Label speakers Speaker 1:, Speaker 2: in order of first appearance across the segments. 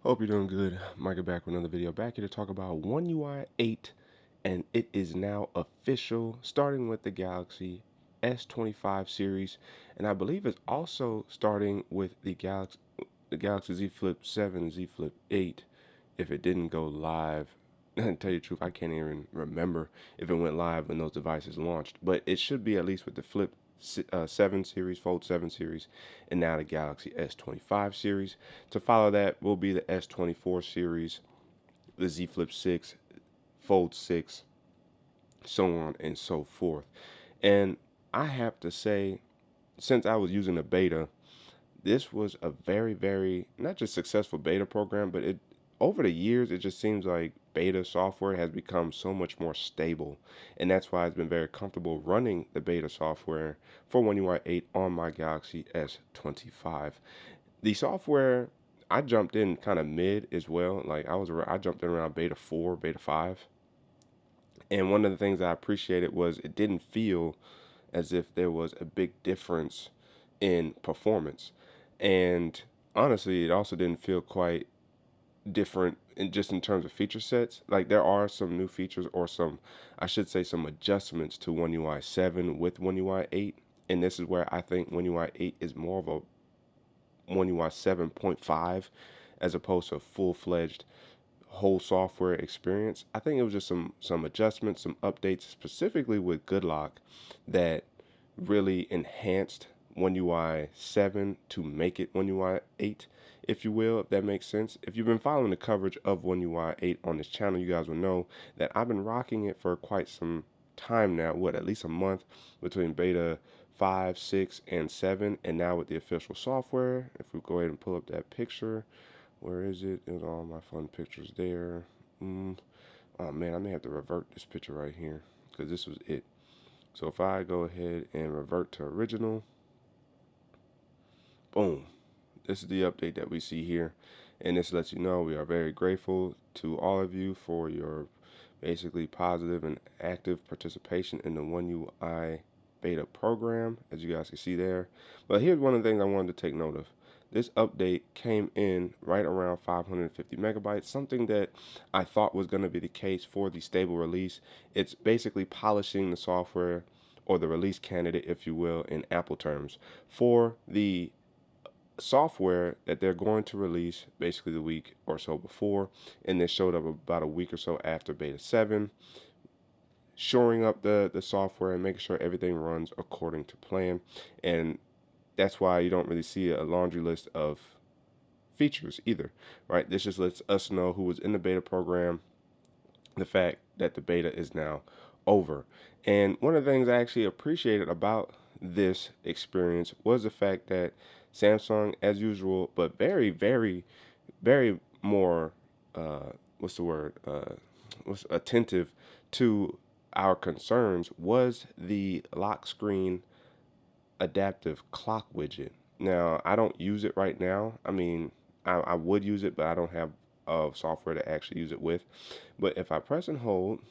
Speaker 1: Hope you're doing good. Micah back with another video. Back here to talk about One UI 8, and it is now official, starting with the Galaxy S25 series, and I believe it's also starting with the Galaxy Z Flip 7, Z Flip 8. If it didn't go live, to tell you the truth, I can't even remember if it went live when those devices launched, but it should be at least with the Flip 7 series, Fold 7 series, and now the Galaxy S25 series. To follow that will be the S24 series, the Z Flip 6, Fold 6, so on and so forth. And I have to say, since I was using the beta, this was a very, very not just successful beta program, but it over the years it just seems like beta software has become so much more stable, and that's why it's been very comfortable running the beta software for One UI 8 on my Galaxy S25. The software I jumped in kind of mid as well. Like I jumped in around beta 4, beta 5, and one of the things I appreciated was it didn't feel as if there was a big difference in performance. And honestly, it also didn't feel quite different in terms of feature sets. Like there are some new features or I should say some adjustments to One UI 7 with One UI 8. And this is where I think One UI 8 is more of a One UI 7.5 as opposed to a full-fledged whole software experience. I think it was just some adjustments, some updates specifically with Goodlock that really enhanced One UI 7 to make it One UI 8, if you will, if that makes sense. If you've been following the coverage of One UI 8 on this channel, you guys will know that I've been rocking it for quite some time now, at least a month between beta 5, 6, and 7, and now with the official software. If we go ahead and pull up that picture, where is it? There's all my fun pictures there. Oh man, I may have to revert this picture right here because this was it. So if I go ahead and revert to original, boom, this is the update that we see here. And this lets you know we are very grateful to all of you for your basically positive and active participation in the One UI beta program, as you guys can see there. But here's one of the things I wanted to take note of. This update came in right around 550 megabytes, something that I thought was going to be the case for the stable release. It's basically polishing the software or the release candidate, if you will, in Apple terms, for the software that they're going to release basically the week or so before, and this showed up about a week or so after beta 7, shoring up the software and making sure everything runs according to plan. And that's why you don't really see a laundry list of features either, right? This just lets us know who was in the beta program, the fact that the beta is now over. And one of the things I actually appreciated about this experience was the fact that Samsung, as usual, but very, very, very more, what's the word, was attentive to our concerns, was the lock screen adaptive clock widget. Now, I don't use it right now. I mean, I would use it, but I don't have software to actually use it with. But if I press and hold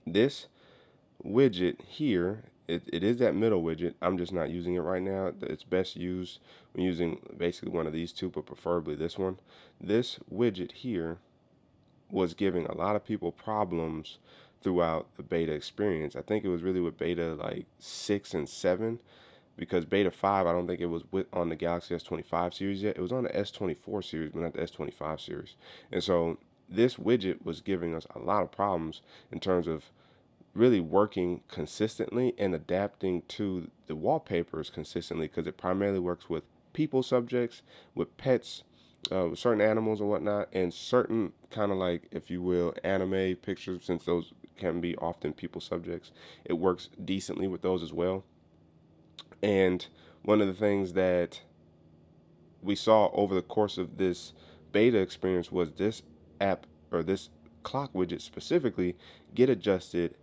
Speaker 1: this widget here, it is that middle widget. I'm just not using it right now. It's best used when using basically one of these two, but preferably this one. This widget here was giving a lot of people problems throughout the beta experience. I think it was really with beta like 6 and 7, because beta 5, I don't think it was on the Galaxy S25 series yet. It was on the S24 series, but not the S25 series. And so this widget was giving us a lot of problems in terms of really working consistently and adapting to the wallpapers consistently, because it primarily works with people subjects, with pets, with certain animals and whatnot, and certain kind of like, if you will, anime pictures, since those can be often people subjects. It works decently with those as well. And one of the things that we saw over the course of this beta experience was this app, or this clock widget specifically, get adjusted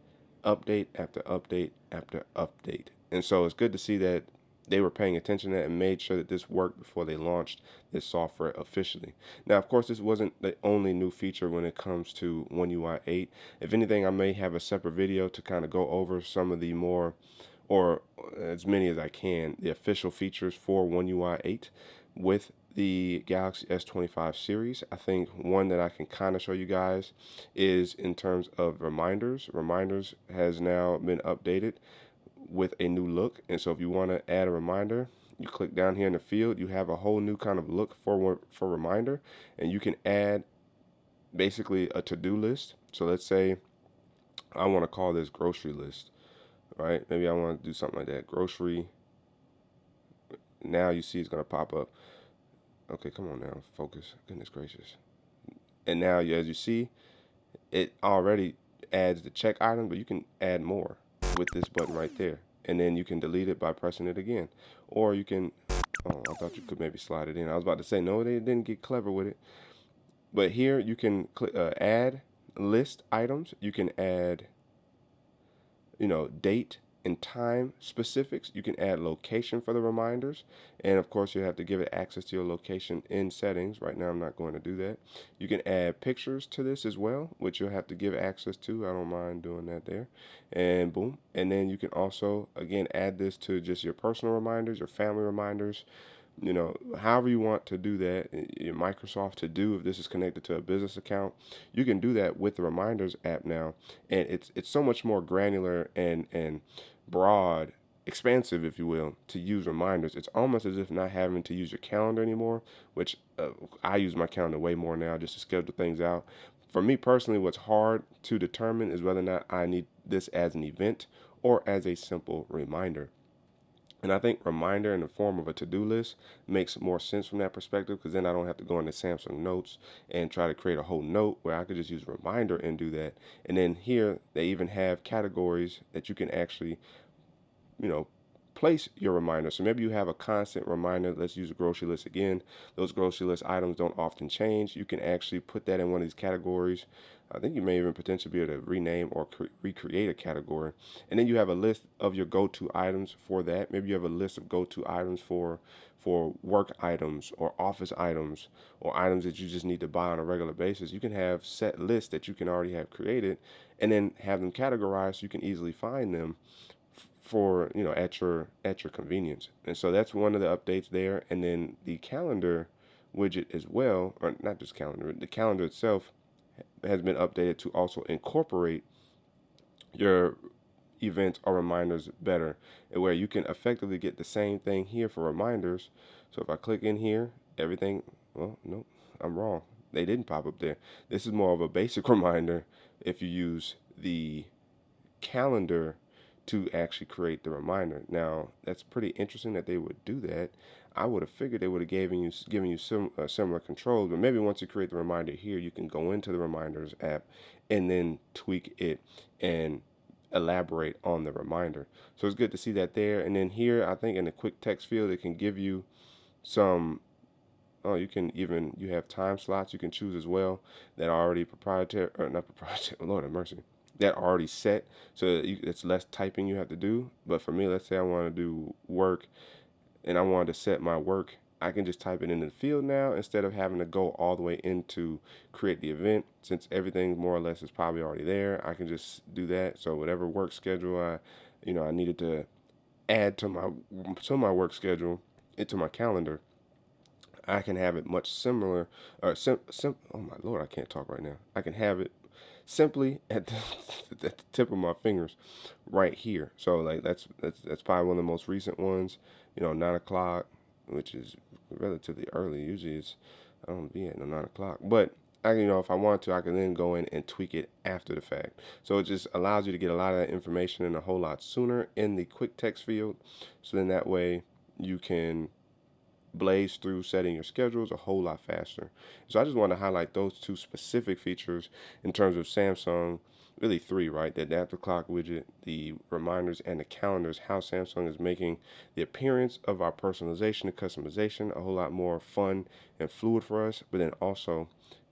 Speaker 1: update after update after update. And so it's good to see that they were paying attention to that and made sure that this worked before they launched this software officially. Now, of course, this wasn't the only new feature when it comes to One UI 8. If anything, I may have a separate video to kind of go over some of the more, or as many as I can, the official features for One UI 8. with the Galaxy S25 series. I think one that I can kind of show you guys is in terms of reminders. Reminders has now been updated with a new look. And so if you want to add a reminder, you click down here in the field, you have a whole new kind of look for reminder, and you can add basically a to-do list. So let's say I want to call this grocery list, right? Maybe I want to do something like that. Grocery. Now you see it's going to pop up. Okay, come on now, focus. Goodness gracious. And now, as you see, it already adds the check item, but you can add more with this button right there. And then you can delete it by pressing it again. Or you can, oh, I thought you could maybe slide it in. I was about to say, no, they didn't get clever with it. But here you can add list items. You can add, date and time specifics. You can add location for the reminders. And of course, you have to give it access to your location in settings. Right now, I'm not going to do that. You can add pictures to this as well, which you'll have to give access to. I don't mind doing that there. And boom. And then you can also, again, add this to just your personal reminders, your family reminders, however you want to do that. Your Microsoft To Do, if this is connected to a business account, you can do that with the Reminders app now, and it's so much more granular and broad, expansive, if you will, to use reminders. It's almost as if not having to use your calendar anymore, which I use my calendar way more now just to schedule things out. For me personally, what's hard to determine is whether or not I need this as an event or as a simple reminder. And I think reminder in the form of a to-do list makes more sense from that perspective, because then I don't have to go into Samsung Notes and try to create a whole note where I could just use reminder and do that. And then here they even have categories that you can actually, you know, place your reminder. So maybe you have a constant reminder. Let's use a grocery list again. Those grocery list items don't often change. You can actually put that in one of these categories. I think you may even potentially be able to rename or recreate a category. And then you have a list of your go-to items for that. Maybe you have a list of go-to items for work items or office items or items that you just need to buy on a regular basis. You can have set lists that you can already have created and then have them categorized so you can easily find them for at your convenience. And so that's one of the updates there. And then the calendar widget as well, or not just calendar, the calendar itself has been updated to also incorporate your events or reminders better, where you can effectively get the same thing here for reminders. So if I click in here, everything, well, no, I'm wrong. They didn't pop up there. This is more of a basic reminder if you use the calendar to actually create the reminder. Now, that's pretty interesting that they would do that. I would have figured they would have given you some similar controls, but maybe once you create the reminder here, you can go into the reminders app and then tweak it and elaborate on the reminder. So it's good to see that there. And then here, I think in the quick text field, it can give you some. Oh, you have time slots you can choose as well that are already proprietary, or not proprietary, Lord have mercy, that are already set. So it's less typing you have to do. But for me, let's say I want to do work and I wanted to set my work, I can just type it in the field now instead of having to go all the way into create the event. Since everything more or less is probably already there, I can just do that. So whatever work schedule I needed to add to my work schedule into my calendar, I can have it much similar, or oh my Lord, I can't talk right now. I can have it simply at at the tip of my fingers right here. So like that's probably one of the most recent ones, 9 o'clock, which is relatively early. Usually I don't be at 9 o'clock, but if I want to, I can then go in and tweak it after the fact. So it just allows you to get a lot of that information in a whole lot sooner in the quick text field. So then that way you can blaze through setting your schedules a whole lot faster. So I just want to highlight those two specific features in terms of Samsung, really three, right? The adaptive clock widget, the reminders, and the calendars, how Samsung is making the appearance of our personalization and customization a whole lot more fun and fluid for us, but then also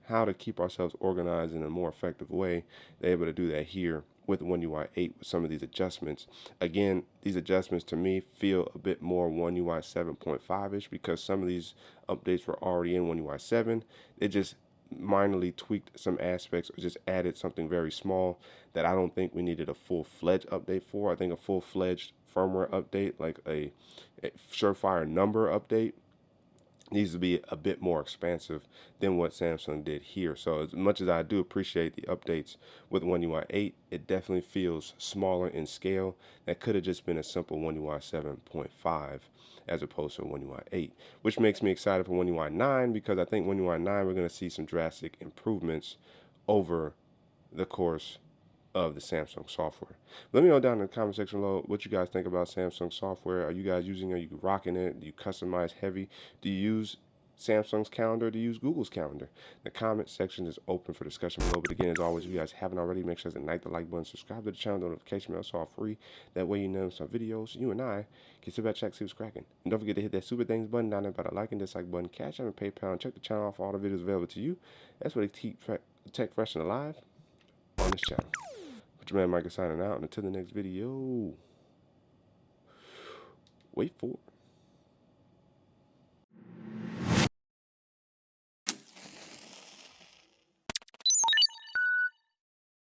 Speaker 1: how to keep ourselves organized in a more effective way. They're able to do that here with One UI 8 with some of these adjustments. Again, these adjustments to me feel a bit more One UI 7.5-ish because some of these updates were already in One UI 7. It just minorly tweaked some aspects or just added something very small that I don't think we needed a full-fledged update for. I think a full-fledged firmware update, like a surefire number update, needs to be a bit more expansive than what Samsung did here. So as much as I do appreciate the updates with One UI 8, it definitely feels smaller in scale. That could have just been a simple One UI 7.5 as opposed to One UI 8, which makes me excited for One UI 9 because I think One UI 9 we're going to see some drastic improvements over the course of the Samsung software. Let me know down in the comment section below what you guys think about Samsung software. Are you guys using it? Are you rocking it? Do you customize heavy? Do you use Samsung's calendar? Do you use Google's calendar? The comment section is open for discussion below. But again, as always, if you guys haven't already, make sure to hit the like button, subscribe to the channel, the notification bell, it's all free. That way you know some videos. You and I can sit back, check, see what's cracking. And don't forget to hit that super things button down there by the like and dislike button, Cash App and PayPal, and check the channel out for all the videos available to you. That's what they keep tech fresh and alive on this channel. But your man Micah signing out, and until the next video, wait for it.